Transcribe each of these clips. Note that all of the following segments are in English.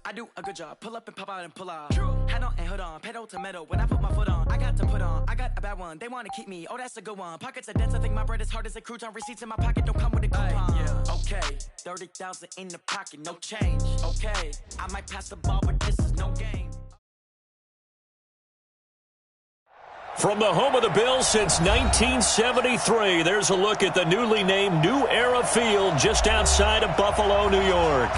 I do a good job. Pull up and pop out and pull out. Head on and hood on, pedal to metal. When I put my foot on, I got to put on. I got a bad one. They want to keep me. Oh, that's a good one. Pockets are dense. I think my bread is hard as a crouton. Receipts in my pocket don't come with a coupon. Yeah, okay. 30,000 in the pocket, no change. Okay, I might pass the ball, but this is no game. From the home of the Bills since 1973, there's a look at the newly named New Era Field just outside of Buffalo, New York.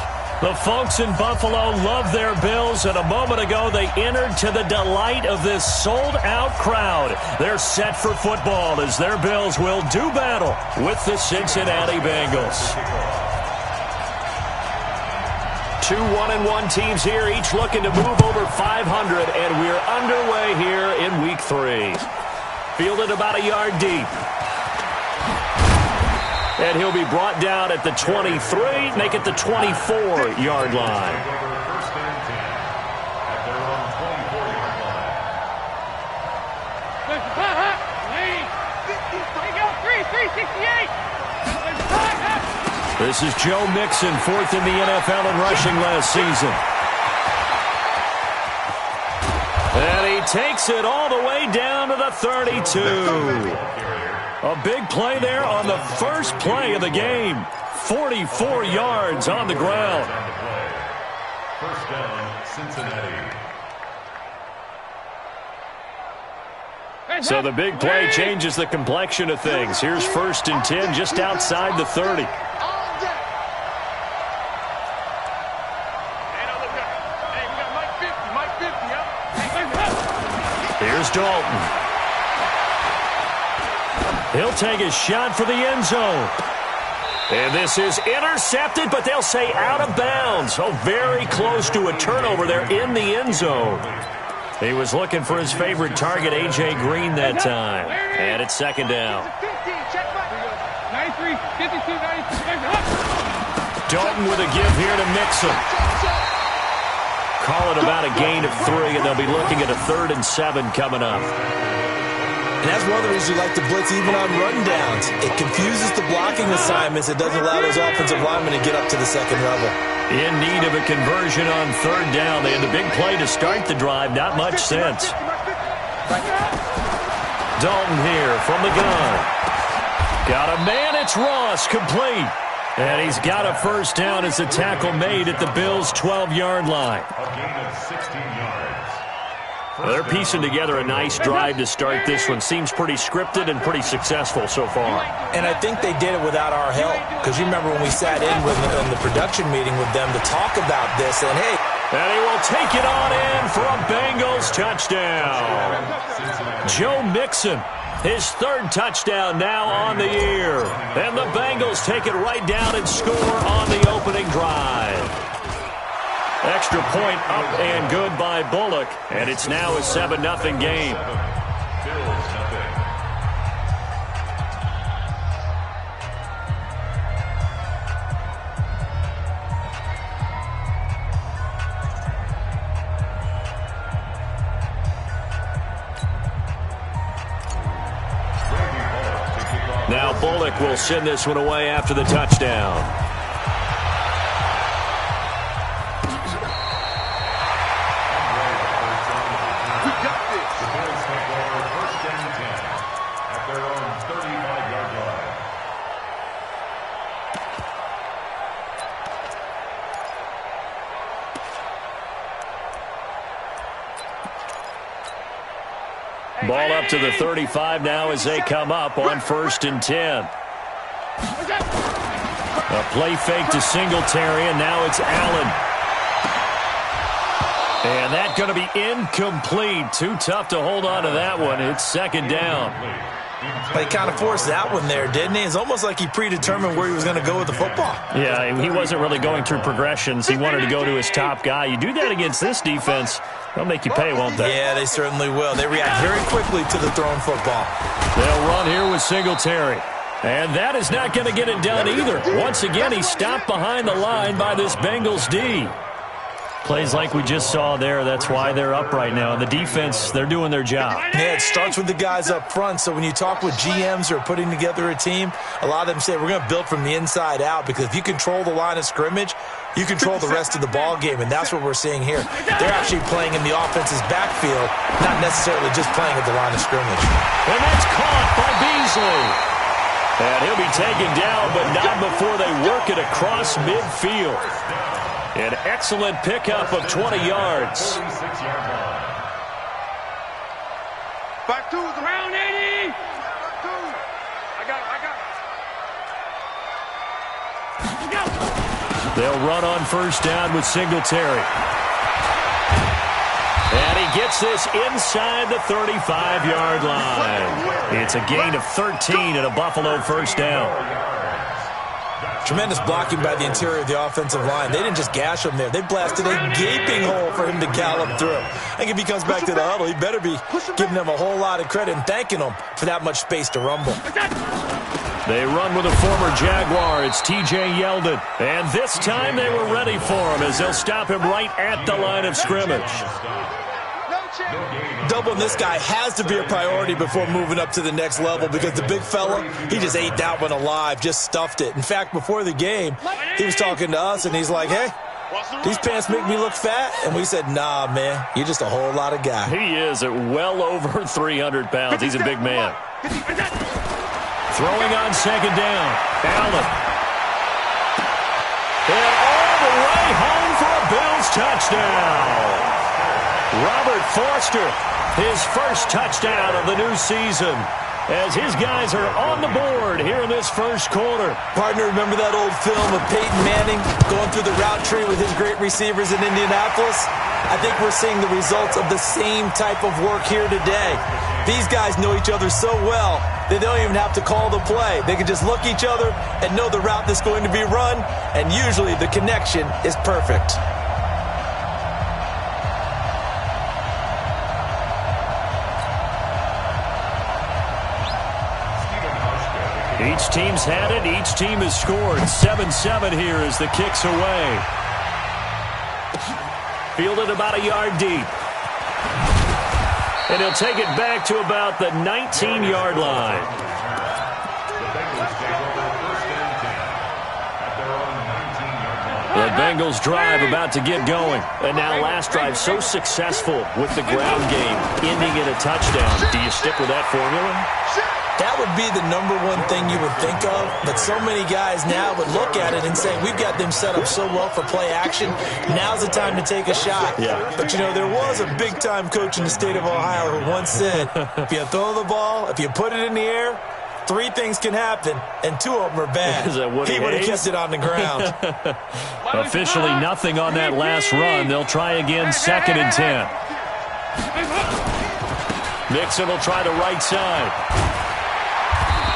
The folks in Buffalo love their Bills, and a moment ago they entered to the delight of this sold-out crowd. They're set for football as their Bills will do battle with the Cincinnati Bengals. Two 1-1 teams here, each looking to move over 500, and we're underway here in Week 3. Fielded about a yard deep. And he'll be brought down at the 23, make it the 24-yard line. This is Joe Mixon, fourth in the NFL in rushing last season. And he takes it all the way down to the 32. A big play there on the first play of the game. 44 yards on the ground. First down, Cincinnati. So the big play changes the complexion of things. Here's 1st and 10 just outside the 30. Here's Dalton. He'll take a shot for the end zone. And this is intercepted, but they'll say out of bounds. Oh, very close to a turnover there in the end zone. He was looking for his favorite target, A.J. Green, that time. And it's 2nd down. Dalton with a give here to Mixon. Call it about a gain of 3, and they'll be looking at a 3rd and 7 coming up. And that's one of the reasons you like to blitz even on rundowns. It confuses the blocking assignments. It doesn't allow those offensive linemen to get up to the second level. In need of a conversion on 3rd down. They had the big play to start the drive. Not much sense. Dalton here from the gun. Got a man. It's Ross, complete. And he's got a 1st down as a tackle made at the Bills' 12-yard line. A gain of 16 yards. They're piecing together a nice drive to start this one. Seems pretty scripted and pretty successful so far. And I think they did it without our help. Because you remember when we sat in the production meeting with them to talk about this. And, hey. And he will take it on in for a Bengals touchdown. Joe Mixon. His 3rd touchdown now on the year. And the Bengals take it right down and score on the opening drive. Extra point up and good by Bullock. And it's now a 7-0 game. Now Bullock will send this one away after the touchdown. Ball up to the 35 now as they come up on 1st and 10. A play fake to Singletary, and now it's Allen. And that's going to be incomplete. Too tough to hold on to that one. It's 2nd down. He kind of forced that one there, didn't he? It's almost like he predetermined where he was going to go with the football. Yeah, he wasn't really going through progressions. He wanted to go to his top guy. You do that against this defense, they'll make you pay, won't they? Yeah, they certainly will. They react very quickly to the thrown football. They'll run here with Singletary. And that is not going to get it done either. Once again, he's stopped behind the line by this Bengals D. Plays like we just saw there, that's why they're up right now. The defense, they're doing their job. Yeah, it starts with the guys up front. So when you talk with GMs who are putting together a team, a lot of them say we're going to build from the inside out, because if you control the line of scrimmage, you control the rest of the ball game, and that's what we're seeing here. They're actually playing in the offense's backfield, not necessarily just playing at the line of scrimmage. And that's caught by Beasley. And he'll be taken down, but not before they work it across midfield. An excellent pickup of 20 yards. 46-yard line. Back two is around 80. Back two. I got it. They'll run on first down with Singletary. And he gets this inside the 35-yard line. It's a gain of 13 and a Buffalo first down. Tremendous blocking by the interior of the offensive line. They didn't just gash him there. They blasted a gaping hole for him to gallop through. I think if he comes back to the huddle, he better be giving them a whole lot of credit and thanking them for that much space to rumble. They run with a former Jaguar. It's T.J. Yeldon. And this time they were ready for him as they'll stop him right at the line of scrimmage. Doubling this guy has to be a priority before moving up to the next level because the big fella, he just ate that one alive, just stuffed it. In fact, before the game, he was talking to us, and he's like, hey, these pants make me look fat. And we said, nah, man, you're just a whole lot of guy. He is at well over 300 pounds. He's a big man. Throwing on second down. Allen. And all the way home for a Bills touchdown. Robert Foster, his first touchdown of the new season, as his guys are on the board here in this first quarter. Partner, remember that old film of Peyton Manning going through the route tree with his great receivers in Indianapolis? I think we're seeing the results of the same type of work here today. These guys know each other so well that they don't even have to call the play. They can just look each other and know the route that's going to be run, and usually the connection is perfect. Each team's had it. Each team has scored. 7-7 here as the kick's away. Fielded about a yard deep. And he'll take it back to about the 19-yard line. The Bengals drive about to get going. And now last drive so successful with the ground game, ending in a touchdown. Do you stick with that formula? That would be the number one thing you would think of, but so many guys now would look at it and say, we've got them set up so well for play action, now's the time to take a shot. Yeah. But, you know, there was a big-time coach in the state of Ohio who once said, if you throw the ball, if you put it in the air, 3 things can happen, and 2 of them are bad. He would have kept it on the ground. Officially nothing on that last run. They'll try again, 2nd and 10. Nixon will try the right side.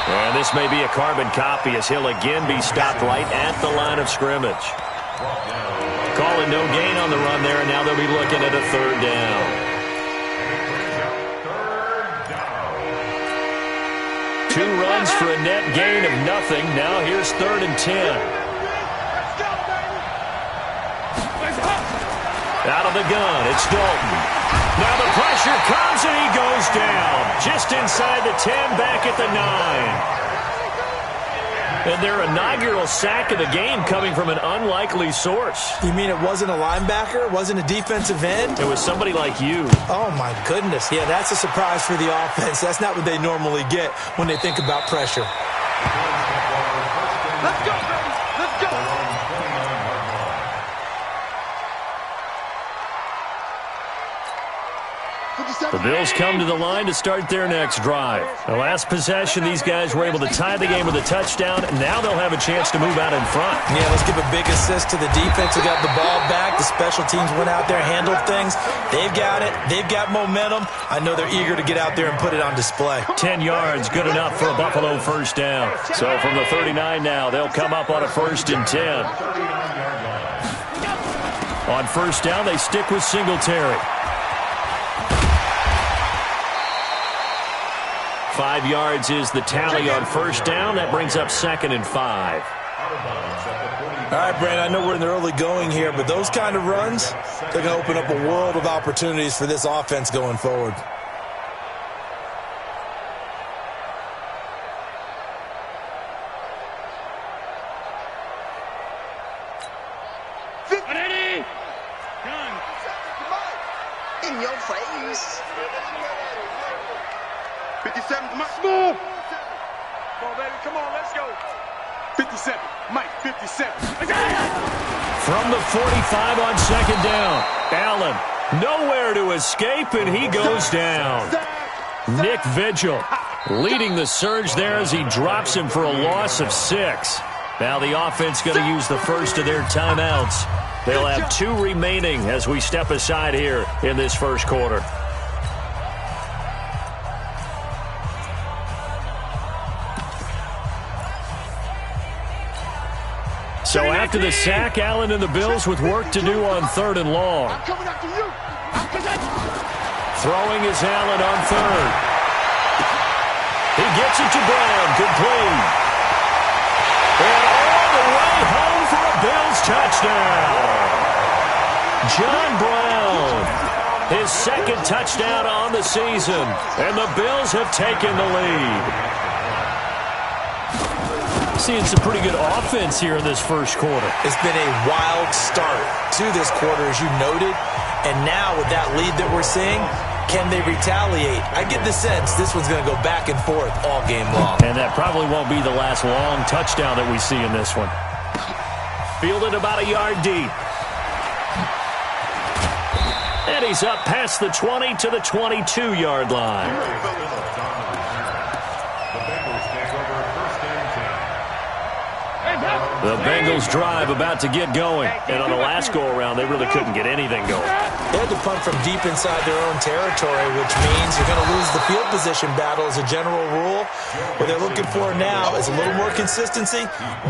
And this may be a carbon copy as he'll again be stopped right at the line of scrimmage. Calling no gain on the run there, and now they'll be looking at a 3rd down. 2 runs for a net gain of nothing. Now here's 3rd and 10. Out of the gun, it's Dalton. Now the pressure comes and he goes down. Just inside the 10, back at the 9. And their inaugural sack of the game coming from an unlikely source. You mean it wasn't a linebacker? It wasn't a defensive end? It was somebody like you. Oh, my goodness. Yeah, that's a surprise for the offense. That's not what they normally get when they think about pressure. Let's go, baby. Let's go. The Bills come to the line to start their next drive. The last possession, these guys were able to tie the game with a touchdown, and now they'll have a chance to move out in front. Yeah, let's give a big assist to the defense who got the ball back. The special teams went out there, handled things. They've got it. They've got momentum. I know they're eager to get out there and put it on display. 10 yards, good enough for a Buffalo first down. So from the 39 now, they'll come up on a 1st and 10. On first down, they stick with Singletary. 5 yards is the tally on first down. That brings up 2nd and 5. All right, Brandon, I know we're in the early going here, but those kind of runs, they're going to open up a world of opportunities for this offense going forward. In your face. 57, Mike. Smooth. Come on, baby. Come on, let's go. 57, Mike, 57. From the 45 on second down. Allen, nowhere to escape, and he goes down. Nick Vigil leading the surge there as he drops him for a loss of 6. Now the offense going to use the first of their timeouts. They'll have 2 remaining as we step aside here in this first quarter. So after the sack, Allen and the Bills with work to do on 3rd and long. Throwing is Allen on 3rd. He gets it to Brown. Complete. And all the way home for a Bills touchdown. John Brown, his 2nd touchdown on the season. And the Bills have taken the lead. Seeing some pretty good offense here in this first quarter. It's been a wild start to this quarter, as you noted. And now with that lead that we're seeing, can they retaliate? I get the sense this one's going to go back and forth all game long. And that probably won't be the last long touchdown that we see in this one. Fielded about a yard deep. And he's up past the 20 to the 22-yard line. The Bengals drive about to get going. And on the last go-around, they really couldn't get anything going. They had to punt from deep inside their own territory, which means you're going to lose the field position battle as a general rule. What they're looking for now is a little more consistency,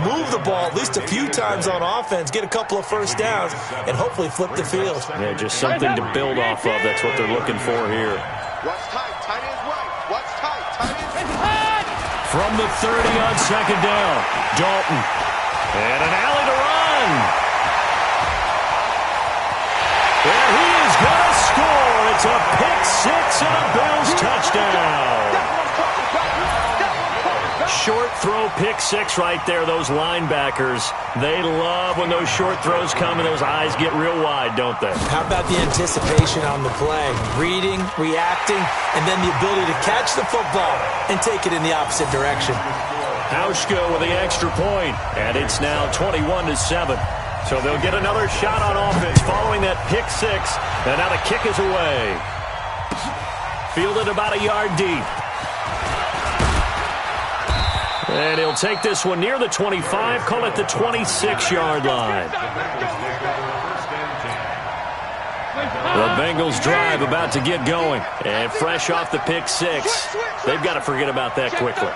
move the ball at least a few times on offense, get a couple of first downs, and hopefully flip the field. Yeah, just something to build off of. That's what they're looking for here. Watch tight. Tight ends right. Watch tight. Tight ends right. From the 30 on second down, Dalton. And an alley to run. And he is going to score. It's a pick 6 and a Bills touchdown. Short throw, pick 6 right there. Those linebackers, they love when those short throws come and those eyes get real wide, don't they? How about the anticipation on the play? Reading, reacting, and then the ability to catch the football and take it in the opposite direction. Hauschka with the extra point, and it's now 21-7. So they'll get another shot on offense following that pick 6, and now the kick is away. Fielded about a yard deep. And he'll take this one near the 25, call it the 26-yard line. The Bengals drive about to get going, and fresh off the pick 6, they've got to forget about that quickly.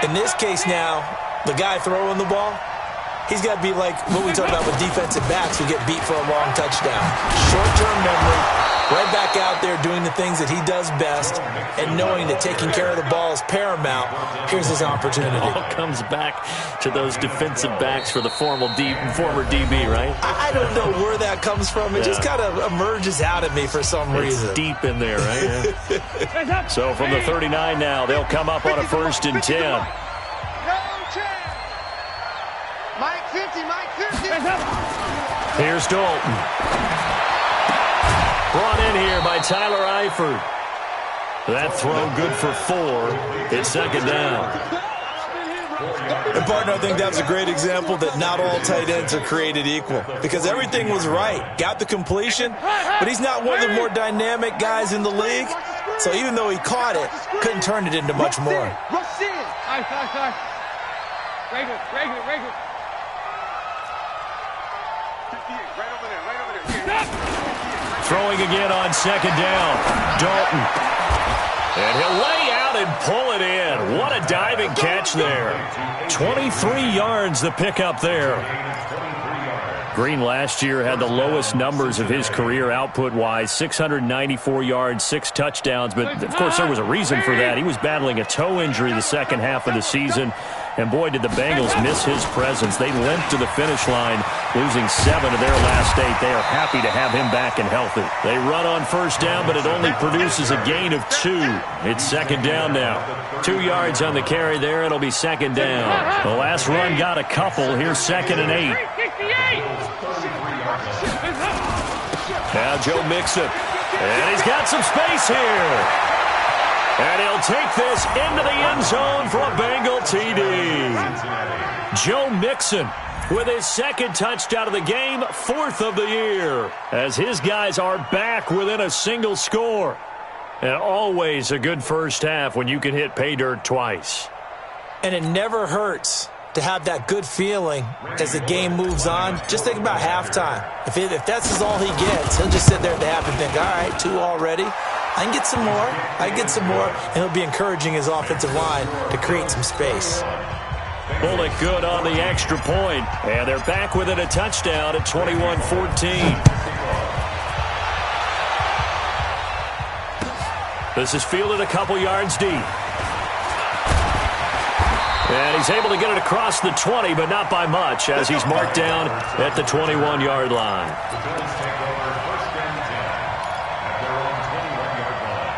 In this case now, the guy throwing the ball, he's got to be like what we talk about with defensive backs who get beat for a long touchdown. Short-term memory, right back out there doing the things that he does best, and knowing that taking care of the ball is paramount. Here's his opportunity. It all comes back to those defensive backs for the former DB, right? I don't know where that comes from. It just kind of emerges out at me for some reason. It's deep in there, right? So from the 39 now, they'll come up on a 1st and 10. Mike 50, Mike 50. Here's Dalton. Brought in here by Tyler Eifert. That throw good for 4. It's second down. And, partner, I think that's a great example that not all tight ends are created equal, because everything was right. Got the completion, but he's not one of the more dynamic guys in the league. So even though he caught it, couldn't turn it into much more. Rush in. Regular. Throwing again on second down. Dalton. And he'll lay out and pull it in. What a diving catch there. 23 yards the pickup there. Green last year had the lowest numbers of his career output-wise, 694 yards, 6 touchdowns. But, of course, there was a reason for that. He was battling a toe injury the second half of the season. And, boy, did the Bengals miss his presence. They limped to the finish line, losing 7 of their last 8. They are happy to have him back and healthy. They run on first down, but it only produces a gain of 2. It's second down now. 2 yards on the carry there. It'll be second down. The last run got a couple. Here's second and 8. Now Joe Mixon And he's got some space here. And he'll take this into the end zone for a Bengal TD. Joe Mixon with his second touchdown of the game, 4th of the year, as his guys are back within a single score. And always a good first half when you can hit pay dirt twice. And it never hurts to have that good feeling as the game moves on. Just think about halftime. If that's all he gets, he'll just sit there at the half and think, all right, 2 already. I can get some more. I can get some more. And he'll be encouraging his offensive line to create some space. Bullock good on the extra point. And they're back within a touchdown at 21-14. This is fielded a couple yards deep. And he's able to get it across the 20, but not by much, as he's marked down at the 21-yard line. The Bills take over 1st and 10 at their own 21-yard line.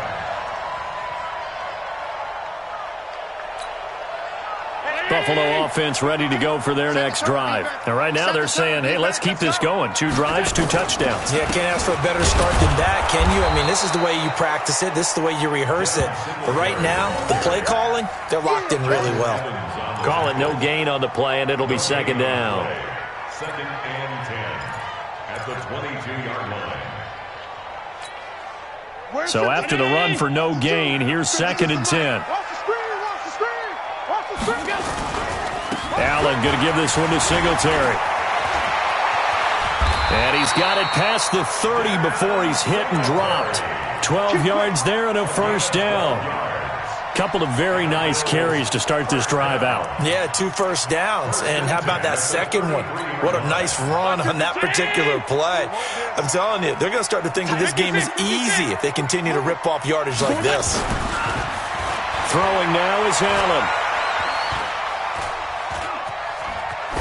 Buffalo offense ready to go for their next drive. And right now they're saying, hey, let's keep this going. 2 drives, 2 touchdowns. Yeah, can't ask for a better start than that, can you? I mean, this is the way you practice it. This is the way you rehearse it. But right now, the play calling, they're locked in really well. Call it no gain on the play, and it'll be 2nd down. 2nd and 10 at the 22-yard line. So after the run for no gain, here's 2nd and 10. Allen going to give this one to Singletary. And he's got it past the 30 before he's hit and dropped. 12 yards there and a first down. Couple of very nice carries to start this drive out. Yeah, 2 first downs. And how about that second one? What a nice run on that particular play. I'm telling you, they're going to start to think that this game is easy if they continue to rip off yardage like this. Throwing now is Allen.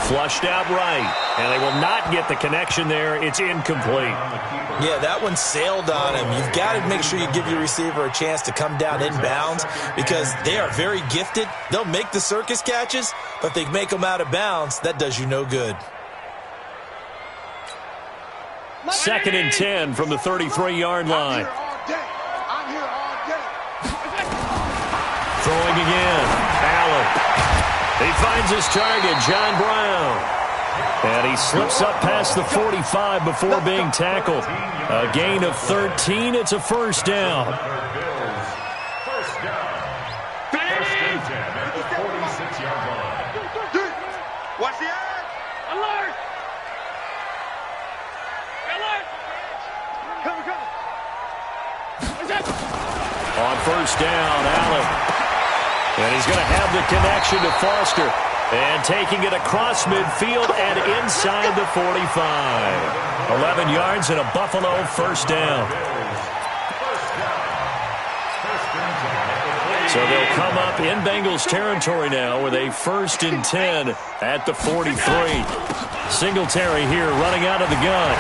Flushed out right, and they will not get the connection there. It's incomplete. Yeah, that one sailed on him. You've got to make sure you give your receiver a chance to come down inbounds because they are very gifted. They'll make the circus catches, but if they make them out of bounds, that does you no good. 2nd and 10 from the 33-yard line. Throwing again. Allen. He finds his target, John Brown. And he slips up past the 45 before being tackled. A gain of 13. It's a first down. First down. 1st and 10 at the 46-yard line. Watch the eye. Alert! Alert! Come. On first down, Allen. And he's going to have the connection to Foster. And taking it across midfield and inside the 45. 11 yards and a Buffalo first down. So they'll come up in Bengals territory now with a 1st and 10 at the 43. Singletary here running out of the gun.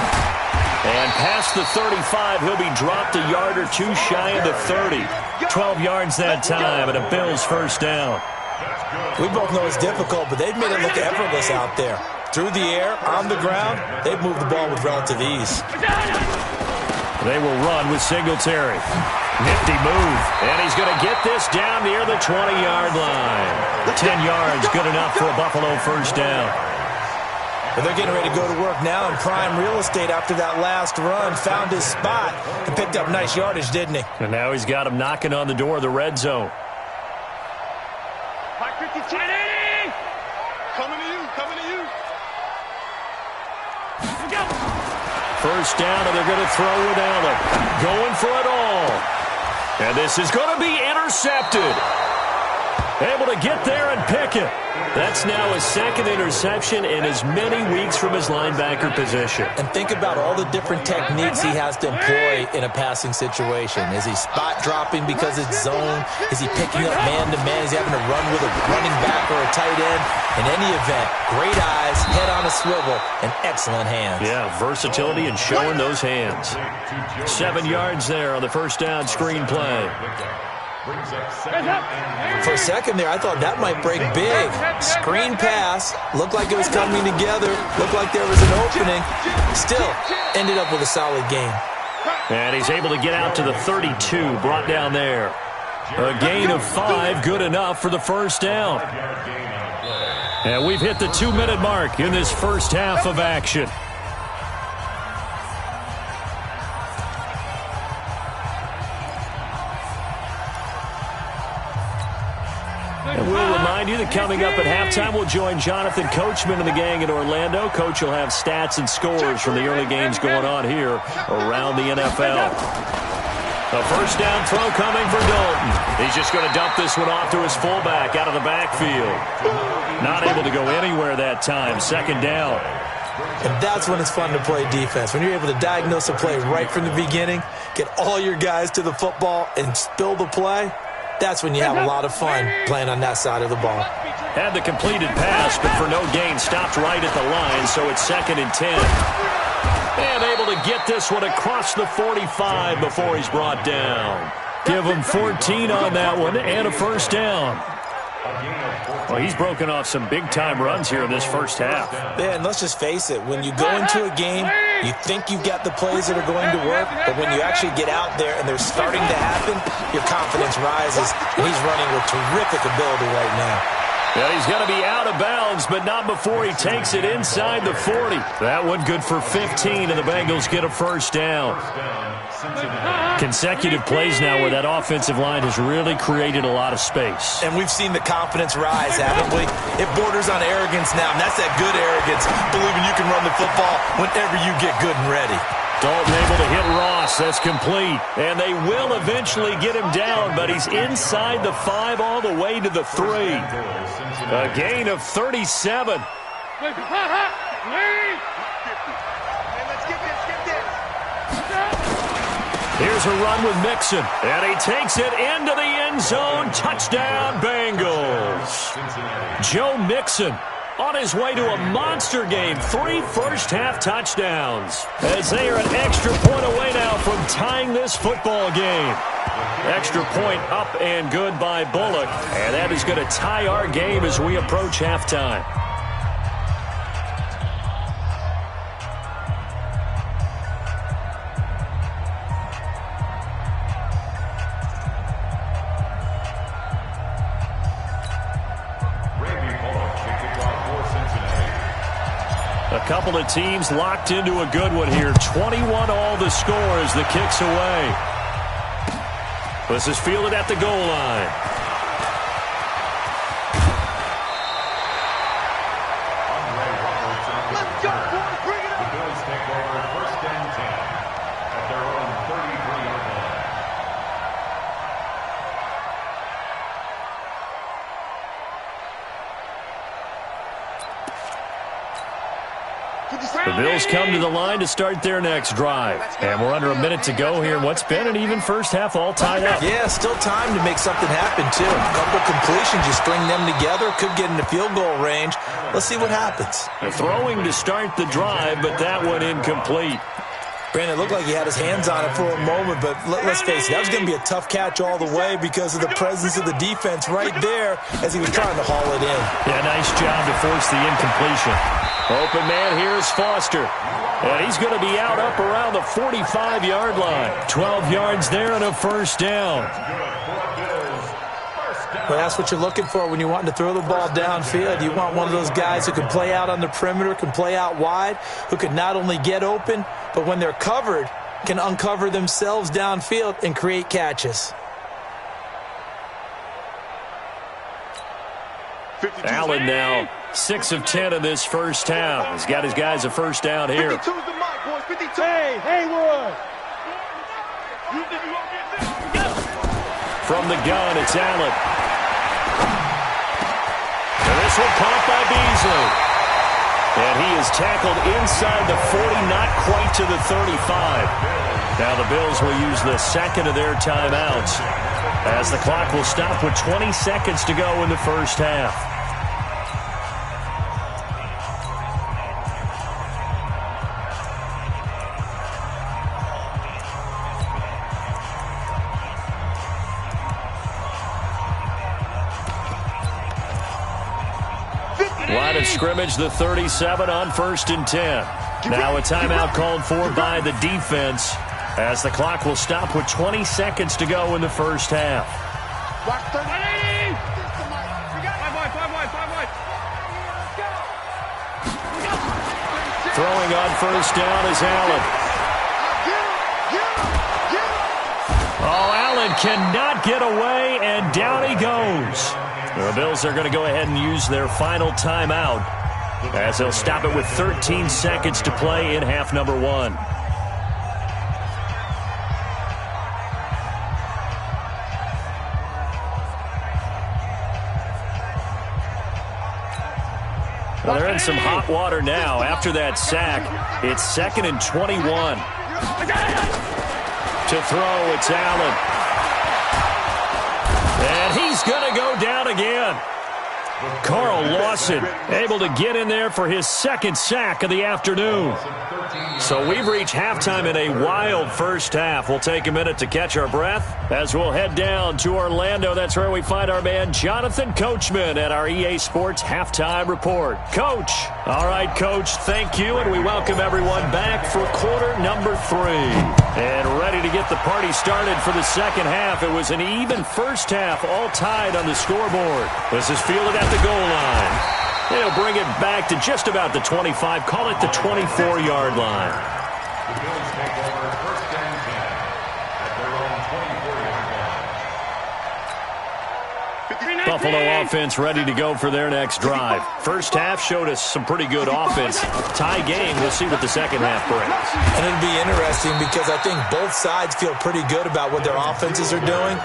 And past the 35, he'll be dropped a yard or 2 shy of the 30. 12 yards that time and a Bills first down. We both know it's difficult, but they've made it look effortless out there. Through the air, on the ground, they've moved the ball with relative ease. They will run with Singletary. Nifty move. And he's going to get this down near the 20-yard line. 10 yards, good enough for a Buffalo first down. But they're getting ready to go to work now in prime real estate after that last run. Found his spot and picked up nice yardage, didn't he? And now he's got him knocking on the door of the red zone. Coming to you. First down, and they're going to throw with Allen. Going for it all. And this is going to be intercepted. Able to get there and pick it. That's now his 2nd interception in as many weeks from his linebacker position. And think about all the different techniques he has to employ in a passing situation. Is he spot dropping because it's zone? Is he picking up man-to-man? Is he having to run with a running back or a tight end? In any event, great eyes, head on a swivel, and excellent hands. Yeah, versatility and showing those hands. 7 yards there on the first down screen play. For a second there, I thought that might break big. Screen pass, looked like it was coming together, looked like there was an opening. Still, ended up with a solid game. And he's able to get out to the 32, brought down there. A gain of 5, good enough for the first down. And we've hit the 2-minute mark in this first half of action. And we'll remind you that coming up at halftime, we'll join Jonathan Coachman and the gang in Orlando. Coach will have stats and scores from the early games going on here around the NFL. A first down throw coming for Dalton. He's just going to dump this one off to his fullback out of the backfield. Not able to go anywhere that time. Second down. And that's when it's fun to play defense. When you're able to diagnose a play right from the beginning, get all your guys to the football, and spill the play, that's when you have a lot of fun playing on that side of the ball. Had the completed pass, but for no gain, stopped right at the line, so it's 2nd and 10. And able to get this one across the 45 before he's brought down. Give him 14 on that one and a first down. Well, he's broken off some big-time runs here in this first half. Yeah, and let's just face it. When you go into a game, you think you've got the plays that are going to work, but when you actually get out there and they're starting to happen, your confidence rises, and he's running with terrific ability right now. Yeah, he's going to be out of bounds, but not before he takes it inside the 40. That one good for 15, and the Bengals get a first down. Consecutive plays now where that offensive line has really created a lot of space. And we've seen the confidence rise, haven't we? It borders on arrogance now, and that's that good arrogance, believing you can run the football whenever you get good and ready. Dalton able to hit Ross. That's complete. And they will eventually get him down, but he's inside the 5 all the way to the 3. A gain of 37. Here's a run with Mixon, and he takes it into the end zone. Touchdown, Bengals. Joe Mixon on his way to a monster game. 3 first-half touchdowns as they are an extra point away now from tying this football game. Extra point up and good by Bullock, and that is going to tie our game as we approach halftime. A couple of teams locked into a good one here. 21 all the score as the kick's away. This is fielded at the goal line. Let's go, boys. Bring it up. The Bills take over 1st and 10 at their own 33-yard line. The Bills come to the line to start their next drive. And we're under a minute to go here in what's been an even first half, all tied up. Yeah, still time to make something happen, too. A couple completions, you string them together, could get into field goal range. Let's see what happens. The throwing to start the drive, but that one incomplete. Brandon, it looked like he had his hands on it for a moment, but let's face it, that was going to be a tough catch all the way because of the presence of the defense right there as he was trying to haul it in. Yeah, nice job to force the incompletion. Open man here is Foster. And he's going to be out up around the 45-yard line. 12 yards there and a first down. Well, that's what you're looking for when you're wanting to throw the ball downfield. You want one of those guys who can play out on the perimeter, can play out wide, who can not only get open, but when they're covered, can uncover themselves downfield and create catches. Allen now 6 of 10 in this first half. He's got his guys a first down here. 52's the mark, boys. 52. Hey, Haywood. From the gun, it's Allen. And this one caught by Beasley. And he is tackled inside the 40, not quite to the 35. Now the Bills will use the second of their timeouts as the clock will stop with 20 seconds to go in the first half. Line of scrimmage, the 37 on 1st and 10. Now a timeout called for by the defense. as the clock will stop with 20 seconds to go in the first half. Throwing on first down is Allen. Oh, Allen cannot get away, and down he goes. The Bills are going to go ahead and use their final timeout as they'll stop it with 13 seconds to play in half number 1. Well, they're in some hot water now. After that sack, it's 2nd and 21. To throw, it's Allen. And he's going to go down again. Carl Lawson able to get in there for his second sack of the afternoon. So we've reached halftime in a wild first half. We'll take a minute to catch our breath as we'll head down to Orlando. That's where we find our man Jonathan Coachman at our EA Sports Halftime Report. Coach. All right, Coach, thank you, and we welcome everyone back for quarter number 3. And ready to get the party started for the second half. It was an even first half, all tied on the scoreboard. This is fielded at the goal line. They'll bring it back to just about the 25, call it the 24-yard line. The Bills take over first and 10 at their own 24-yard line. Buffalo offense ready to go for their next drive. First half showed us some pretty good offense. Tie game, we'll see what the second half brings. And it'll be interesting because I think both sides feel pretty good about what their offenses are doing.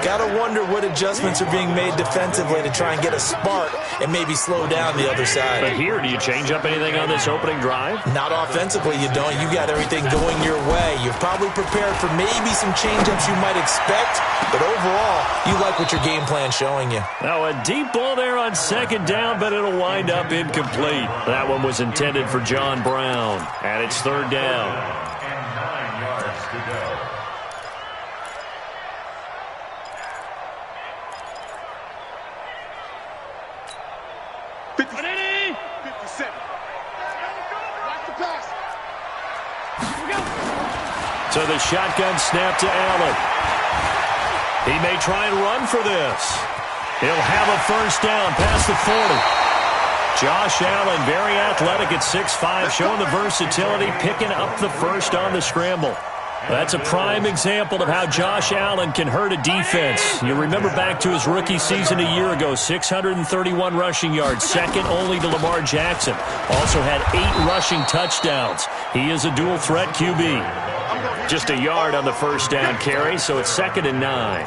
Got to wonder what adjustments are being made defensively to try and get a spark and maybe slow down the other side. But here, do you change up anything on this opening drive? Not offensively, you don't. You got everything going your way. You've probably prepared for maybe some change-ups you might expect, but overall, you like what your game plan's showing you. Now, a deep ball there on second down, but it'll wind up incomplete. That one was intended for John Brown, and it's third down. And 9 yards to go. So the shotgun snap to Allen. He may try and run for this. He'll have a first down past the 40. Josh Allen, very athletic at 6'5", showing the versatility, picking up the first on the scramble. That's a prime example of how Josh Allen can hurt a defense. You remember back to his rookie season a year ago, 631 rushing yards, second only to Lamar Jackson. Also had 8 rushing touchdowns. He is a dual-threat QB. Just a yard on the first down carry, so it's 2nd and 9.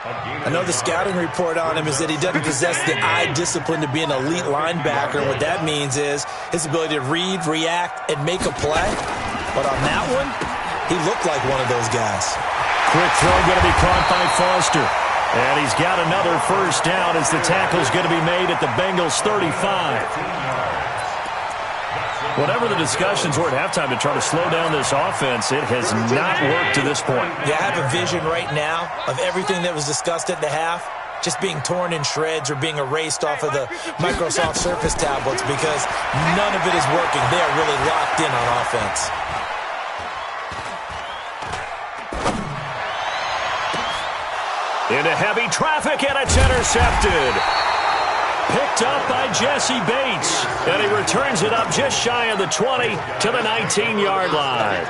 I know the scouting report on him is that he doesn't possess the eye discipline to be an elite linebacker. And what that means is his ability to read, react, and make a play. But on that one, he looked like one of those guys. Quick throw going to be caught by Foster. And he's got another first down as the tackle's going to be made at the Bengals 35. Whatever the discussions were at halftime to try to slow down this offense, it has not worked to this point. Yeah, I have a vision right now of everything that was discussed at the half just being torn in shreds or being erased off of the Microsoft Surface tablets because none of it is working. They are really locked in on offense. Into heavy traffic, and it's intercepted. Picked up by Jesse Bates, and he returns it up just shy of the 20 to the 19-yard line.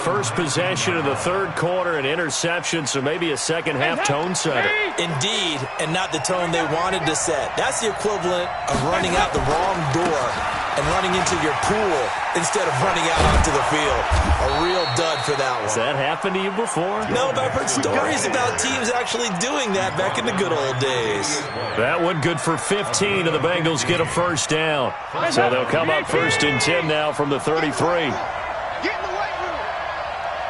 First possession of the third quarter, an interception, so maybe a second-half tone setter. Indeed, and not the tone they wanted to set. That's the equivalent of running out the wrong door and running into your pool instead of running out onto the field. A real dud for that one. Has that happened to you before? No, but I've heard stories about teams actually doing that back in the good old days. That one good for 15, and the Bengals get a first down. So they'll come up 1st and 10 now from the 33. Get in the weight room.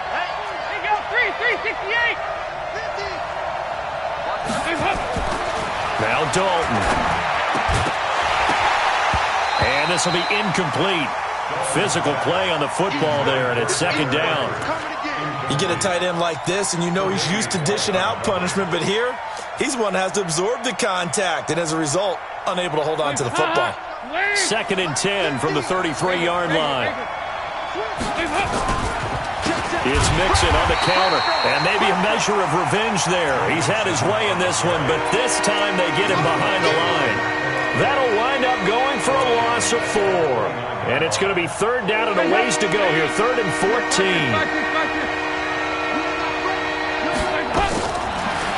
Hey, go 368. Now Dalton. And this will be incomplete. Physical play on the football there, and it's 2nd down. You get a tight end like this, and you know he's used to dishing out punishment, but here, he's one that has to absorb the contact, and as a result, unable to hold on to the football. 2nd and 10 from the 33-yard line. It's Mixon on the counter, and maybe a measure of revenge there. He's had his way in this one, but this time they get him behind the line. That'll wind up going for a loss of 4. And it's going to be third down and a ways to go here, 3rd and 14.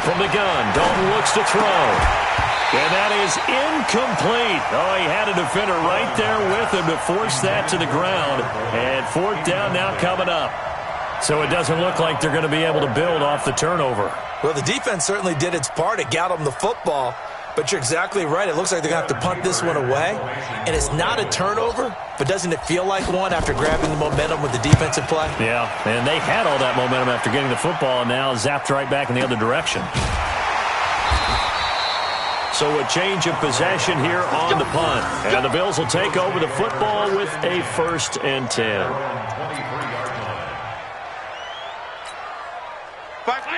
From the gun, Dalton looks to throw. And that is incomplete. Oh, he had a defender right there with him to force that to the ground. And 4th down now coming up. So it doesn't look like they're going to be able to build off the turnover. Well, the defense certainly did its part. It got them the football. But you're exactly right. It looks like they're going to have to punt this one away. And it's not a turnover, but doesn't it feel like one after grabbing the momentum with the defensive play? Yeah, and they had all that momentum after getting the football and now zapped right back in the other direction. So a change of possession here on the punt. And the Bills will take over the football with a 1st and 10.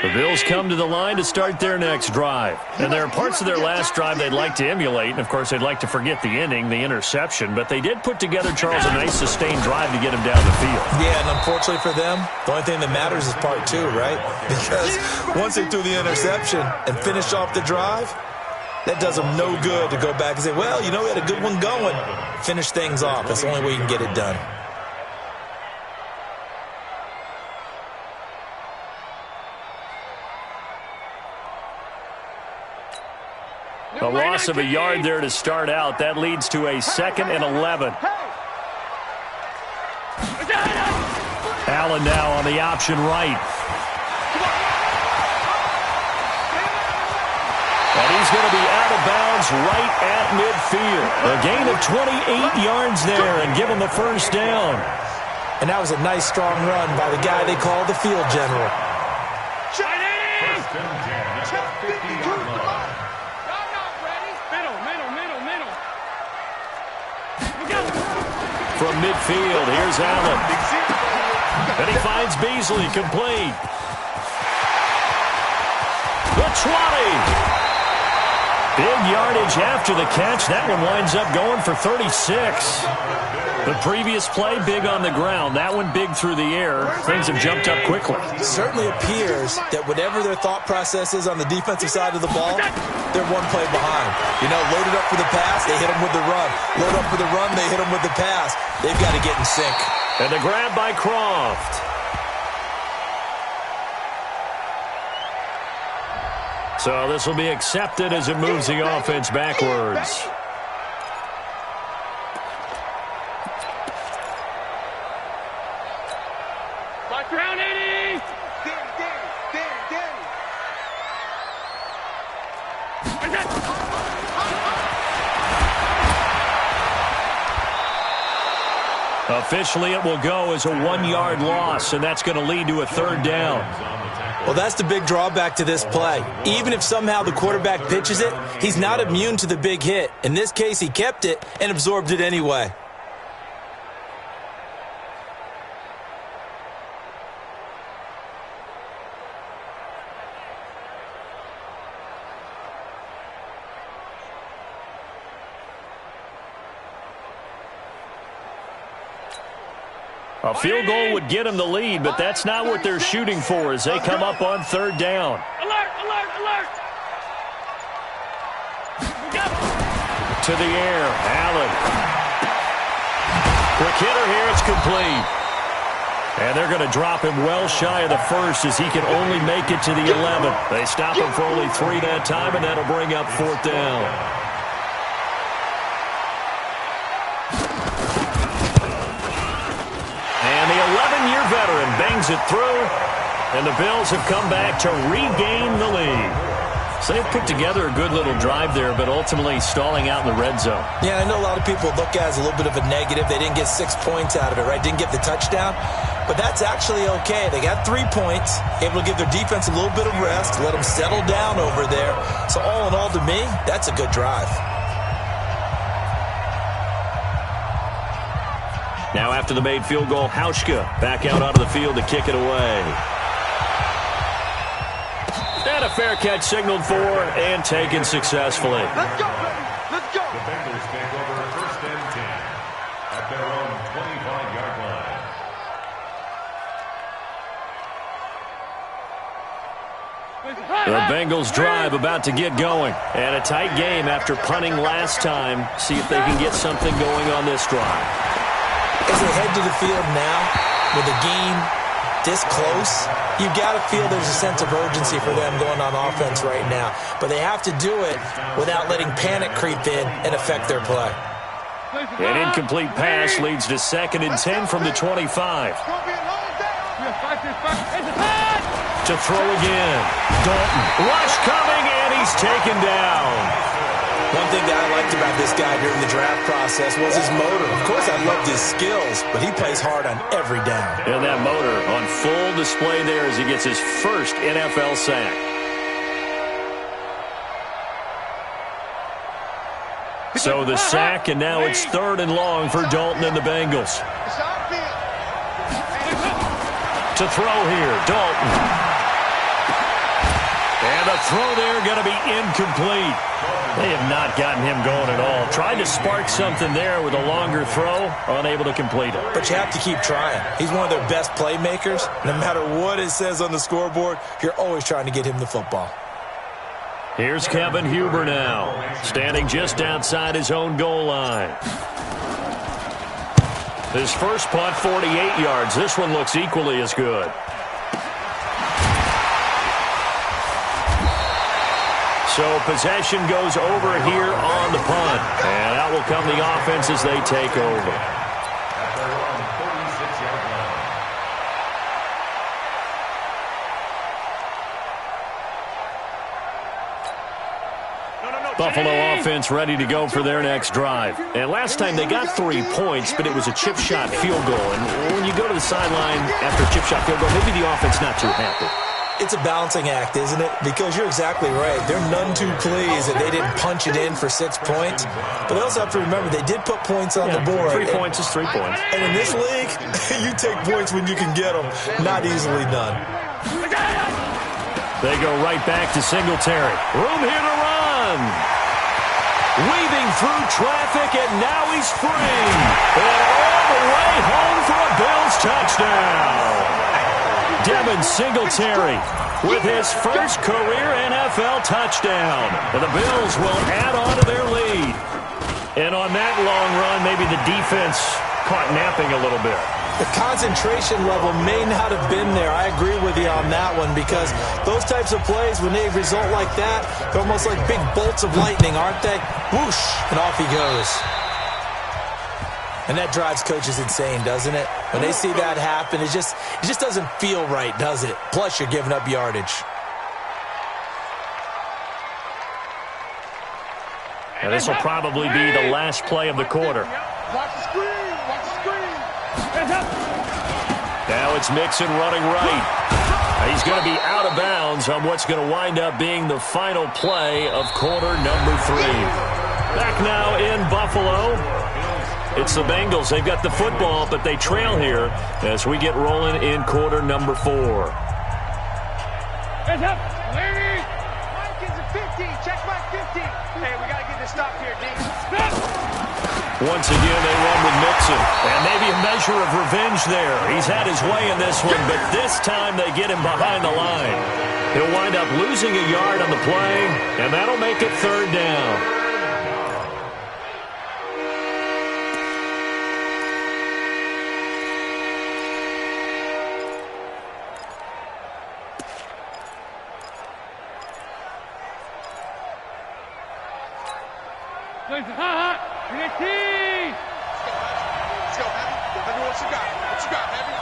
The Bills come to the line to start their next drive. And there are parts of their last drive they'd like to emulate. And, of course, they'd like to forget the inning, the interception. But they did put together, Charles, a nice sustained drive to get him down the field. Yeah, and unfortunately for them, the only thing that matters is part 2, right? Because once they threw the interception and finished off the drive, that does them no good to go back and say, well, you know, we had a good one going. Finish things off. That's the only way you can get it done. A loss of a yard there to start out. That leads to a 2nd and 11. Allen now on the option right. And he's going to be out of bounds right at midfield. A gain of 28 yards there and give him the 1st down. And that was a nice, strong run by the guy they call the field general. From midfield, here's Allen. And he finds Beasley complete. The 20. Big yardage after the catch. That one winds up going for 36. The previous play, big on the ground. That one big through the air. Things have jumped up quickly. Certainly appears that whatever their thought process is on the defensive side of the ball, they're one play behind. You know, loaded up for the pass, they hit them with the run. Load up for the run, they hit them with the pass. They've got to get in sync. And the grab by Croft. So this will be accepted as it moves the offense backwards. Officially, it will go as a 1-yard loss, and that's going to lead to a 3rd down. Well, that's the big drawback to this play. Even if somehow the quarterback pitches it, he's not immune to the big hit. In this case, he kept it and absorbed it anyway. A field goal would get them the lead, but that's not what they're shooting for as they come up on 3rd down. Alert, alert, alert! To the air, Allen. Quick hitter here, it's complete. And they're going to drop him well shy of the 1st as he can only make it to the 11th. They stop him for only 3 that time, and that'll bring up 4th down. And the 11-year veteran bangs it through, and the Bills have come back to regain the lead. So they've put together a good little drive there, but ultimately stalling out in the red zone. Yeah, I know a lot of people look at it as a little bit of a negative. They didn't get 6 points out of it, right? Didn't get the touchdown. But that's actually okay. They got 3 points, able to give their defense a little bit of rest, let them settle down over there. So all in all, to me, that's a good drive. Now after the made field goal, Hauschka back out onto the field to kick it away. And a fair catch signaled for and taken successfully. Let's go, baby. Let's go. The Bengals take over 1st and 10 at their own 25-yard line. The Bengals drive about to get going. And a tight game after punting last time. See if they can get something going on this drive. As they head to the field now, with the game this close, you've got to feel there's a sense of urgency for them going on offense right now. But they have to do it without letting panic creep in and affect their play. An incomplete pass leads to 2nd and 10 from the 25. To throw again. Dalton. Rush coming, and he's taken down. One thing that I liked about this guy during the draft process was his motor. Of course, I loved his skills, but he plays hard on every down. And that motor on full display there as he gets his first NFL sack. So the sack, and now it's 3rd and long for Dalton and the Bengals. To throw here, Dalton. And the throw there going to be incomplete. They have not gotten him going at all. Tried to spark something there with a longer throw, unable to complete it. But you have to keep trying. He's one of their best playmakers. No matter what it says on the scoreboard, you're always trying to get him the football. Here's Kevin Huber now, standing just outside his own goal line. His first punt, 48 yards. This one looks equally as good. So possession goes over here on the punt. And out will come the offense as they take over. Buffalo offense ready to go for their next drive. And last time they got 3 points, but it was a chip shot field goal. And when you go to the sideline after a chip shot field goal, maybe the offense not too happy. It's a balancing act, isn't it? Because you're exactly right. They're none too pleased that they didn't punch it in for 6 points. But they also have to remember they did put points on the board. 3 points is 3 points. And in this league, you take points when you can get them. Not easily done. They go right back to Singletary. Room here to run. Weaving through traffic, and now he's free. And all the way home for a Bills touchdown. Devin Singletary with his first career NFL touchdown. And the Bills will add on to their lead. And on that long run, maybe the defense caught napping a little bit. The concentration level may not have been there. I agree with you on that one because those types of plays, when they result like that, they're almost like big bolts of lightning, aren't they? Whoosh, and off he goes. And that drives coaches insane, doesn't it? When they see that happen, it just doesn't feel right, does it? Plus, you're giving up yardage. And this will probably be the last play of the quarter. Watch the screen. Watch the screen. Now it's Mixon running right. He's going to be out of bounds on what's going to wind up being the final play of quarter number 3. Back now in Buffalo. It's the Bengals. They've got the football, but they trail here as we get rolling in quarter number 4. Hands up. Ladies. Mike is a 50. Check Mike 50. Hey, we got to get this stop here, D. Once again, they run with Mixon. And maybe a measure of revenge there. He's had his way in this one, but this time they get him behind the line. He'll wind up losing a yard on the play, and that'll make it 3rd down. Let's go, Heavy. Heavy, what you got? What you got, Heavy?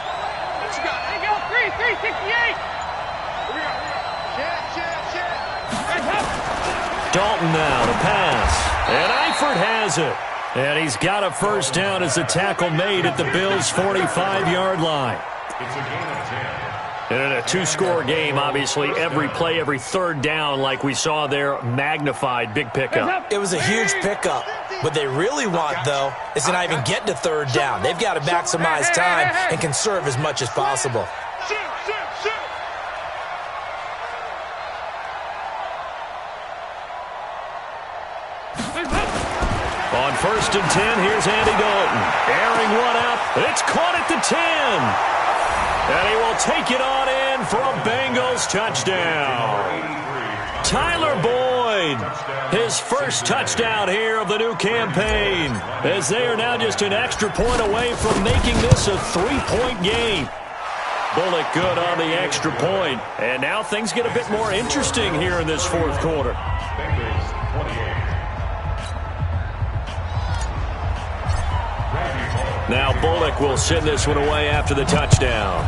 What you got? Hey, go, 368. Here we go. Shit. Dalton now to pass. And Eifert has it. And he's got a first down as the tackle made at the Bills' 45-yard line. It's a gain of 10. And in a 2-score game, obviously, every play, every 3rd down, like we saw there, magnified, big pickup. It was a huge pickup. What they really want, though, is to not even get to 3rd down. They've got to maximize time and conserve as much as possible. On 1st and 10, here's Andy Dalton. Airing one out. It's caught at the 10. And he will take it on in in for a Bengals touchdown. Tyler Boyd, his first touchdown here of the new campaign, as they are now just an extra point away from making this a 3-point game. Bullock good on the extra point, and now things get a bit more interesting here in this fourth quarter. Now Bullock will send this one away after the touchdown.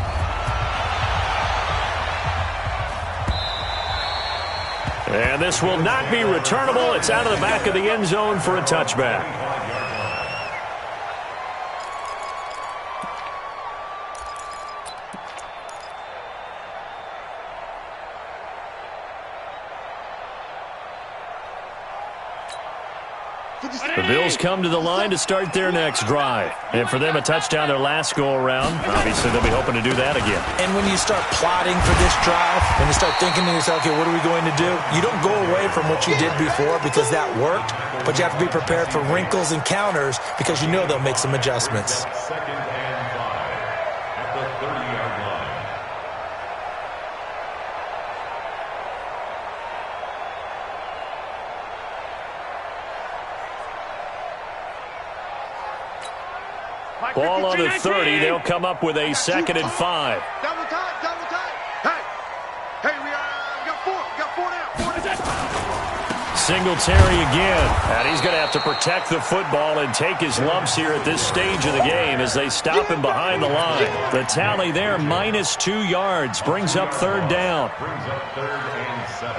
And this will not be returnable. It's out of the back of the end zone for a touchback. The Bills come to the line to start their next drive. And for them, a touchdown their last go-around. Obviously, they'll be hoping to do that again. And when you start plotting for this drive, when you start thinking to yourself, okay, what are we going to do? You don't go away from what you did before because that worked, but you have to be prepared for wrinkles and counters because you know they'll make some adjustments. Second and 5 at the 30-yard line. Ball on the 30. They'll come up with a 2nd and 5. Double time, double time. Hey, we got four now. Singletary again. And he's going to have to protect the football and take his lumps here at this stage of the game as they stop him behind the line. The tally there, -2 yards, brings up 3rd down. Brings up 3rd and 7.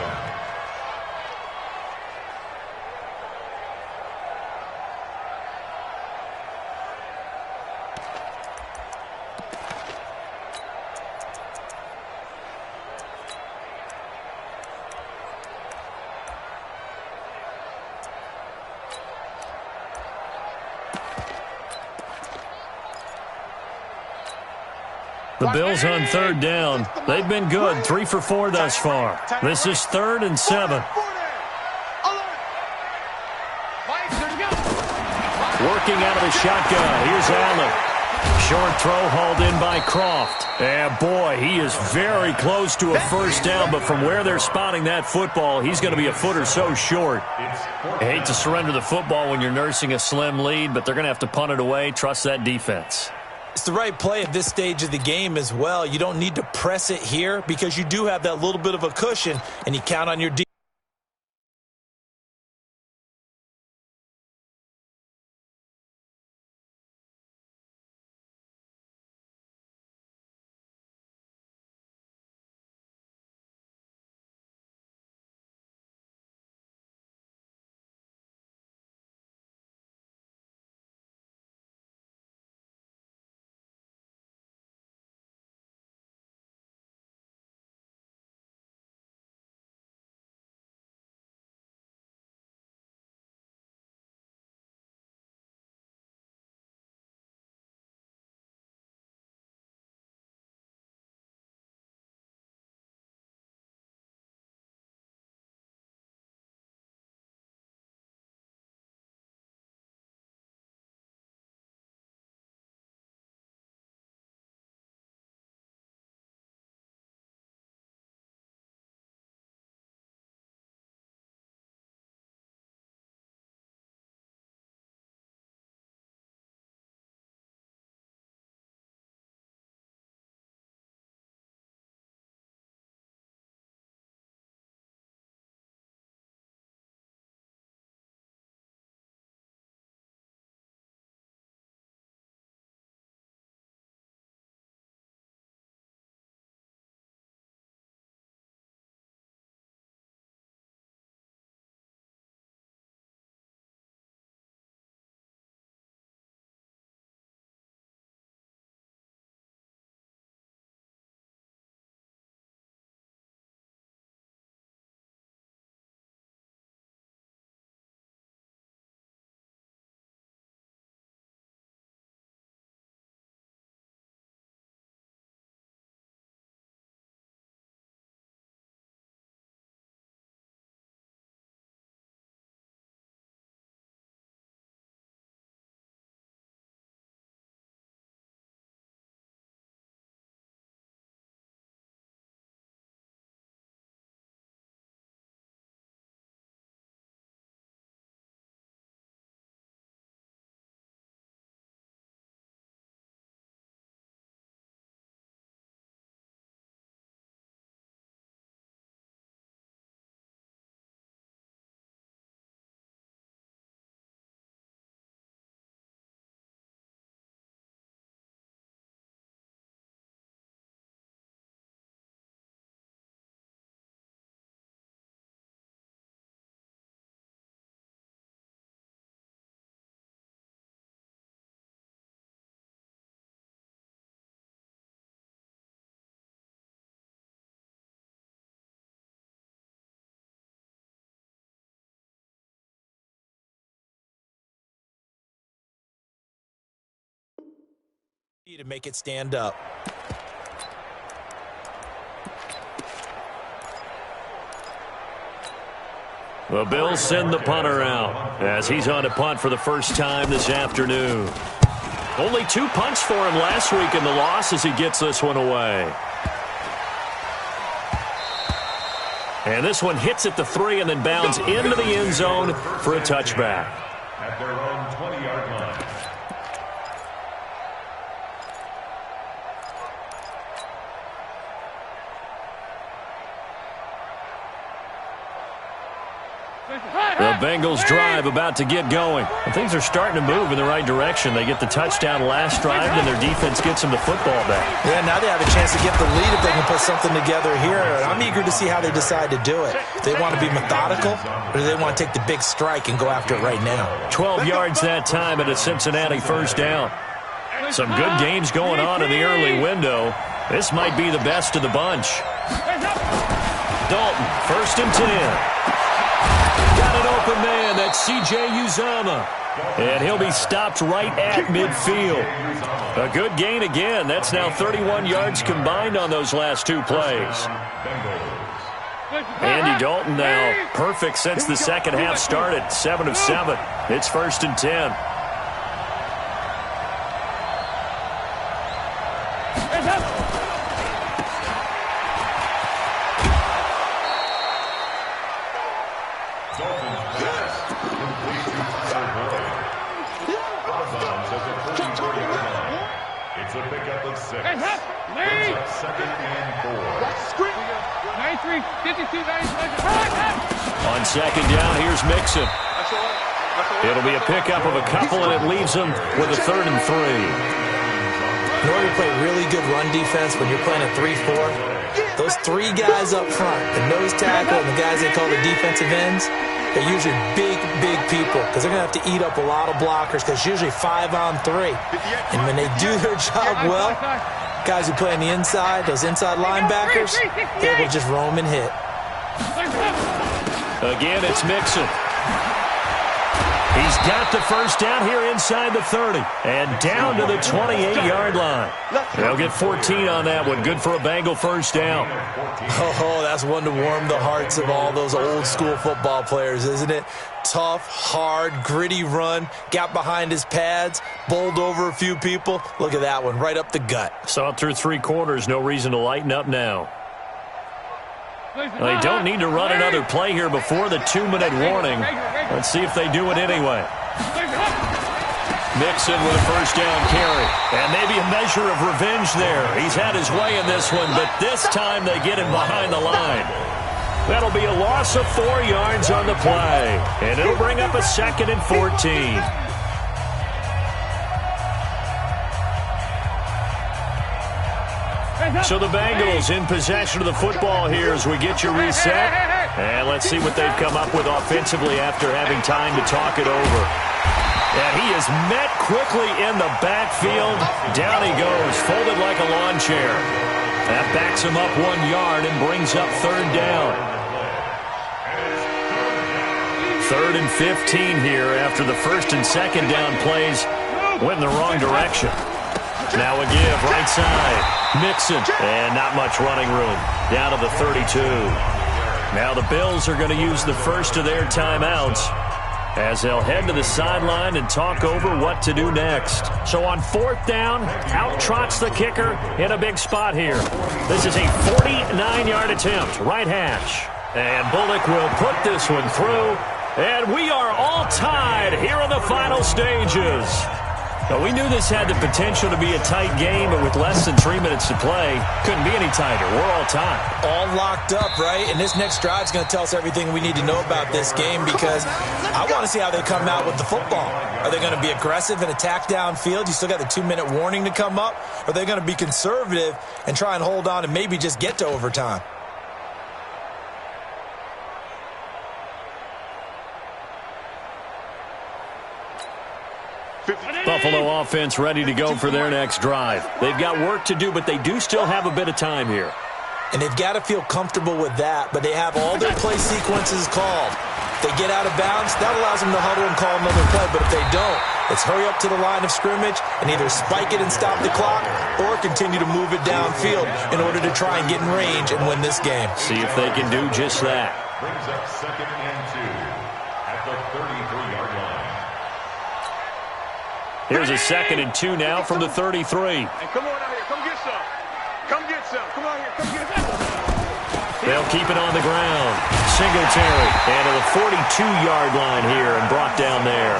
The Bills on 3rd down. They've been good, 3 for 4 thus far. This is 3rd and 7. Working out of the shotgun. Here's Allen. Short throw hauled in by Croft. And boy, he is very close to a 1st down, but from where they're spotting that football, he's going to be a foot or so short. I hate to surrender the football when you're nursing a slim lead, but they're going to have to punt it away. Trust that defense. It's the right play at this stage of the game as well. You don't need to press it here because you do have that little bit of a cushion, and you count on your defense. To make it stand up. The Bills send the punter out as he's on to punt for the first time this afternoon. Only 2 punts for him last week in the loss as he gets this one away. And this one hits at the 3 and then bounds into the end zone for a touchback. At their own 20-yard line. The Bengals drive about to get going. And things are starting to move in the right direction. They get the touchdown last drive, and their defense gets them the football back. Yeah, now they have a chance to get the lead if they can put something together here. And I'm eager to see how they decide to do it. Do they want to be methodical, or do they want to take the big strike and go after it right now? 12 yards that time at a Cincinnati first down. Some good games going on in the early window. This might be the best of the bunch. Dalton, 1st and 10. Got an open man. That's C.J. Uzomah. And he'll be stopped right at midfield. A good gain again. That's now 31 yards combined on those last 2 plays. Andy Dalton now perfect since the second half started. 7 of 7. It's 1st and 10. It's a pickup of 6. Brings up 2nd and 4. 93, 52, 96. On 2nd down, here's Mixon. It'll be a pickup of a couple, and it leaves them with a 3rd and 3. In order to play really good run defense when you're playing a 3-4, those 3 guys up front, the nose tackle and the guys they call the defensive ends, they're usually big people because they're going to have to eat up a lot of blockers because it's usually 5 on 3. And when they do their job well, guys who play on the inside, those inside linebackers, they will just roam and hit. Again, it's Mixon. He's got the first down here inside the 30 and down to the 28-yard line. They'll get 14 on that one. Good for a Bengal first down. Oh, that's one to warm the hearts of all those old-school football players, isn't it? Tough, hard, gritty run. Got behind his pads, bowled over a few people. Look at that one, right up the gut. Saw it through 3 quarters. No reason to lighten up now. They don't need to run another play here before the 2-minute warning. Let's see if they do it anyway. Mixon with a first down carry. And maybe a measure of revenge there. He's had his way in this one, but this time they get him behind the line. That'll be a loss of 4 yards on the play. And it'll bring up a 2nd and 14. So the Bengals in possession of the football here as we get you reset. And let's see what they've come up with offensively after having time to talk it over. And he is met quickly in the backfield. Down he goes, folded like a lawn chair. That backs him up 1 yard and brings up 3rd down. 3rd and 15 here after the 1st and 2nd down plays went in the wrong direction. Now a give, right side. Mixon, and not much running room. Down to the 32. Now the Bills are going to use the first of their timeouts as they'll head to the sideline and talk over what to do next. So on 4th down, out trots the kicker in a big spot here. This is a 49-yard attempt, right hash. And Bullock will put this one through. And we are all tied here in the final stages. Now, we knew this had the potential to be a tight game, but with less than 3 minutes to play, couldn't be any tighter. We're all tied. All locked up, right? And this next drive is going to tell us everything we need to know about this game because I want to see how they come out with the football. Are they going to be aggressive and attack downfield? You still got the 2-minute warning to come up? Or are they going to be conservative and try and hold on and maybe just get to overtime? Buffalo offense ready to go for their next drive. They've got work to do, but they do still have a bit of time here. And they've got to feel comfortable with that, but they have all their play sequences called. If they get out of bounds, that allows them to huddle and call another play, but if they don't, Let's hurry up to the line of scrimmage and either spike it and stop the clock or continue to move it downfield in order to try and get in range and win this game. See if they can do just that. Brings up 2nd and 2 at the 33-yard line. Here's a 2nd and 2 now from the 33. Hey, come on out here. Come get some. Come get some. Come on here. Come get some. They'll keep it on the ground. Singletary. And to the 42-yard line here and brought down there.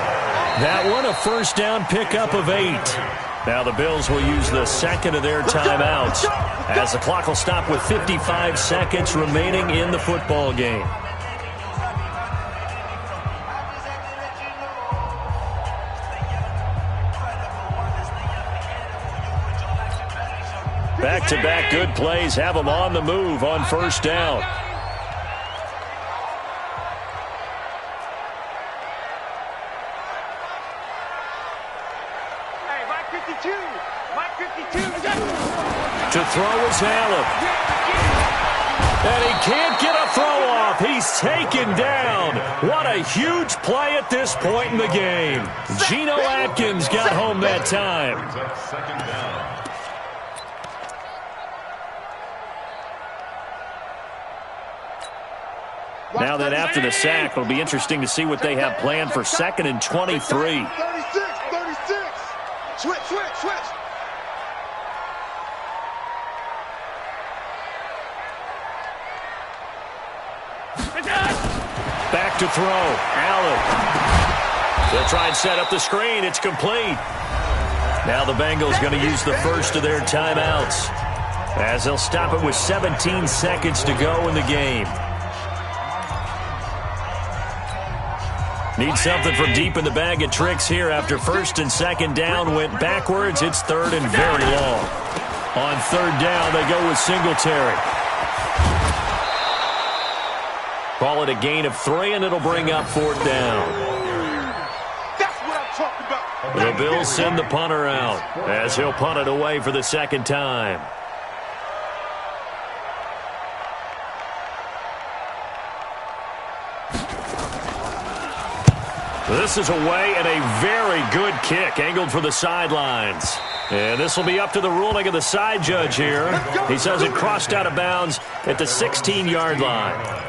That one a first down pickup of 8. Now the Bills will use the second of their timeouts as the clock will stop with 55 seconds remaining in the football game. Back-to-back good plays have them on the move on first down. To throw is Allen. And he can't get a throw off. He's taken down. What a huge play at this point in the game. Geno Atkins got home that time. Second down. Now that after the sack, it'll be interesting to see what they have planned for 2nd and 23. 36. Switch. Back to throw. Allen. They'll try and set up the screen. It's complete. Now the Bengals going to use the first of their timeouts as they'll stop it with 17 seconds to go in the game. Need something from deep in the bag of tricks here after 1st and 2nd down went backwards. It's 3rd and very long. On 3rd down, they go with Singletary. Call it a gain of 3, and it'll bring up 4th down. That's what I'm talking about. The Bills send the punter out as he'll punt it away for the 2nd time. This is away and a very good kick angled for the sidelines. And this will be up to the ruling of the side judge here. He says it crossed out of bounds at the 16-yard line.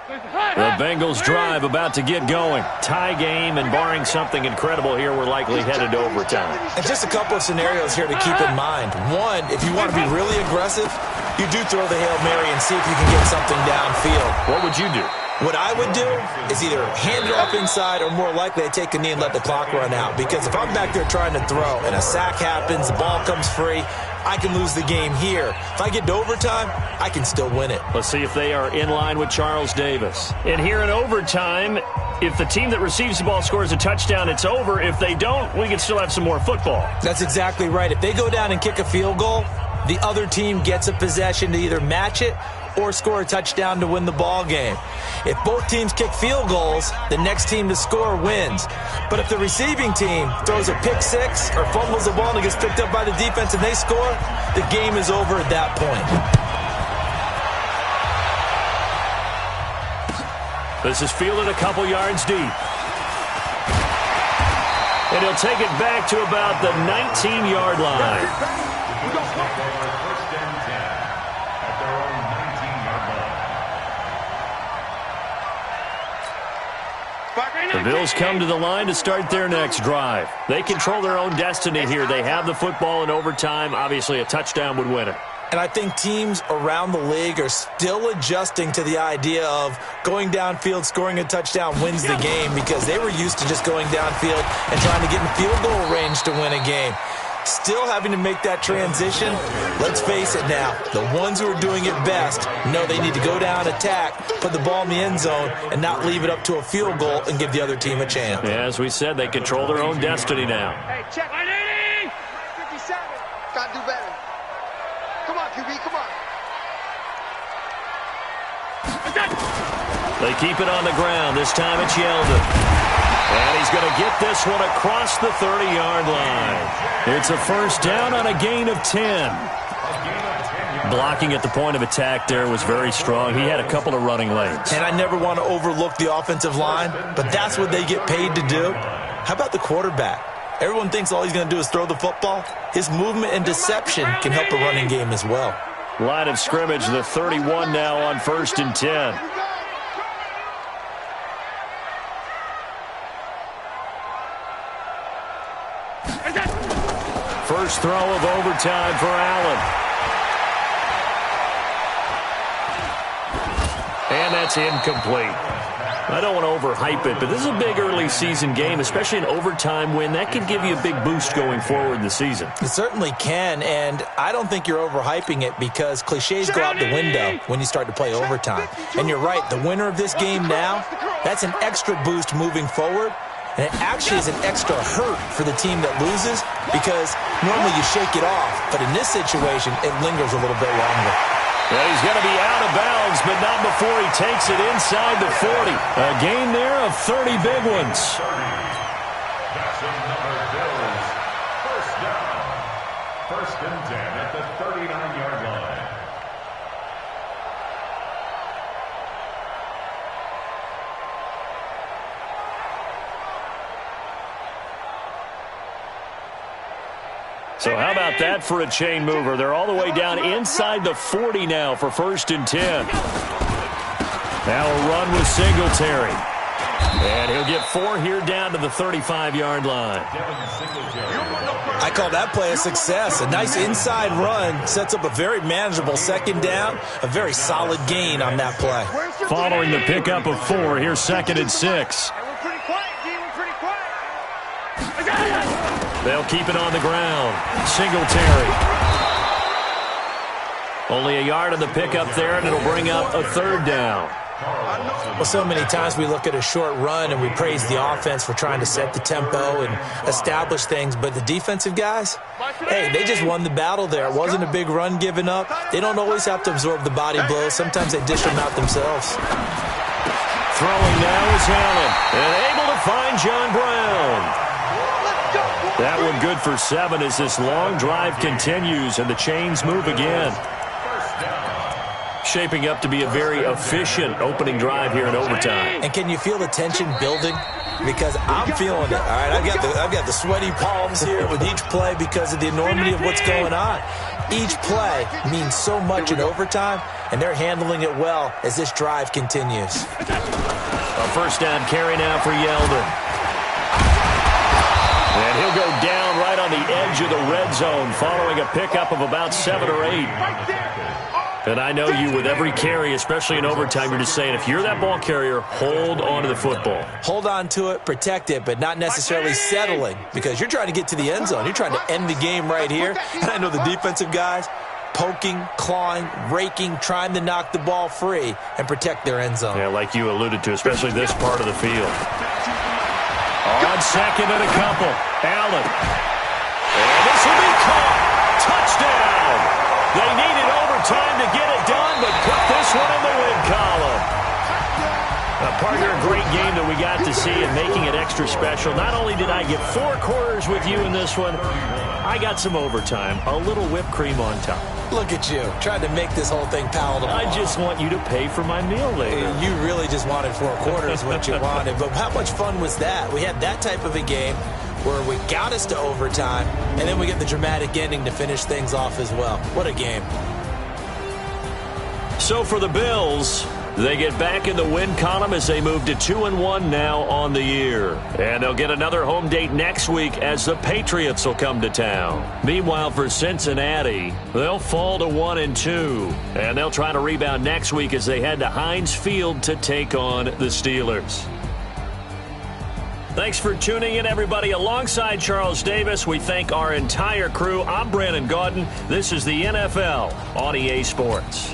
The Bengals drive about to get going. Tie game, and barring something incredible here, we're likely headed to overtime. And just a couple of scenarios here to keep in mind. One, if you want to be really aggressive, you do throw the Hail Mary and see if you can get something downfield. What would you do? What I would do is either hand it off inside or more likely I take a knee and let the clock run out. Because if I'm back there trying to throw and a sack happens, the ball comes free, I can lose the game here. If I get to overtime, I can still win it. Let's see if they are in line with Charles Davis. And here in overtime, if the team that receives the ball scores a touchdown, it's over. If they don't, we can still have some more football. That's exactly right. If they go down and kick a field goal, the other team gets a possession to either match it or score a touchdown to win the ball game. If both teams kick field goals, the next team to score wins. But if the receiving team throws a pick six or fumbles the ball and it gets picked up by the defense and they score, the game is over at that point. This is fielded a couple yards deep. And he'll take it back to about the 19-yard line. First and 10 at their own 19-yard line. The Bills come to the line to start their next drive. They control their own destiny here. They have the football in overtime. Obviously, a touchdown would win it. And I think teams around the league are still adjusting to the idea of going downfield, scoring a touchdown wins the game, because they were used to just going downfield and trying to get in field goal range to win a game. Still having to make that transition. Let's face it now, the ones who are doing it best know they need to go down, attack, put the ball in the end zone, and not leave it up to a field goal and give the other team a chance. Yeah, as we said, they control their own destiny now. Hey, check. 180! 57. Gotta do better. Come on, QB, come on. They keep it on the ground. This time it's Yeldon. And he's going to get this one across the 30-yard line. It's a first down on a gain of 10. Blocking at the point of attack there was very strong. He had a couple of running lanes. And I never want to overlook the offensive line, but that's what they get paid to do. How about the quarterback? Everyone thinks all he's going to do is throw the football. His movement and deception can help a running game as well. Line of scrimmage, the 31 now on 1st and 10. First throw of overtime for Allen. And that's incomplete. I don't want to overhype it, but this is a big early season game, especially an overtime win. That can give you a big boost going forward in the season. It certainly can, and I don't think you're overhyping it because cliches go out the window when you start to play overtime. And you're right, the winner of this game now, that's an extra boost moving forward. And it actually is an extra hurt for the team that loses because normally you shake it off, but in this situation, it lingers a little bit longer. Yeah, he's going to be out of bounds, but not before he takes it inside the 40. A gain there of 30 big ones. That's another Bills. First down. 1st and 10 at the 39-yard line. So how about that for a chain mover? They're all the way down inside the 40 now for 1st and 10. Now a run with Singletary. And he'll get 4 here down to the 35-yard line. I call that play a success. A nice inside run sets up a very manageable 2nd down. A very solid gain on that play. Following the pickup of 4, here's 2nd and 6. They'll keep it on the ground. Singletary. Only a yard on the pickup there, and it'll bring up a 3rd down. Well, so many times we look at a short run and we praise the offense for trying to set the tempo and establish things, but the defensive guys, hey, they just won the battle there. It wasn't a big run given up. They don't always have to absorb the body blows. Sometimes they dish them out themselves. Throwing now is Allen, and able to find John Brown. That one good for 7 as this long drive continues and the chains move again. Shaping up to be a very efficient opening drive here in overtime. And can you feel the tension building? Because I'm feeling it. All right, I've got the sweaty palms here with each play because of the enormity of what's going on. Each play means so much in overtime, and they're handling it well as this drive continues. A 1st down carry now for Yeldon. And he'll go down right on the edge of the red zone following a pickup of about 7 or 8. And I know you with every carry, especially in overtime, you're just saying if you're that ball carrier, hold on to the football. Hold on to it, protect it, but not necessarily settling because you're trying to get to the end zone. You're trying to end the game right here. And I know the defensive guys poking, clawing, raking, trying to knock the ball free and protect their end zone. Yeah, like you alluded to, especially this part of the field. On 2nd and a couple, Allen. And this will be caught. Touchdown. They needed overtime to get it done, but put this one in the win column. Partner, a great game that we got to see and making it extra special. Not only did I get 4 quarters with you in this one, I got some overtime, a little whipped cream on top. Look at you, trying to make this whole thing palatable. I just want you to pay for my meal later. You really just wanted 4 quarters, what you wanted. But how much fun was that? We had that type of a game where we got us to overtime, and then we get the dramatic ending to finish things off as well. What a game. So for the Bills, they get back in the win column as they move to 2-1 now on the year. And they'll get another home date next week as the Patriots will come to town. Meanwhile, for Cincinnati, they'll fall to 1-2. And they'll try to rebound next week as they head to Heinz Field to take on the Steelers. Thanks for tuning in, everybody. Alongside Charles Davis, we thank our entire crew. I'm Brandon Gaudin. This is the NFL on EA Sports.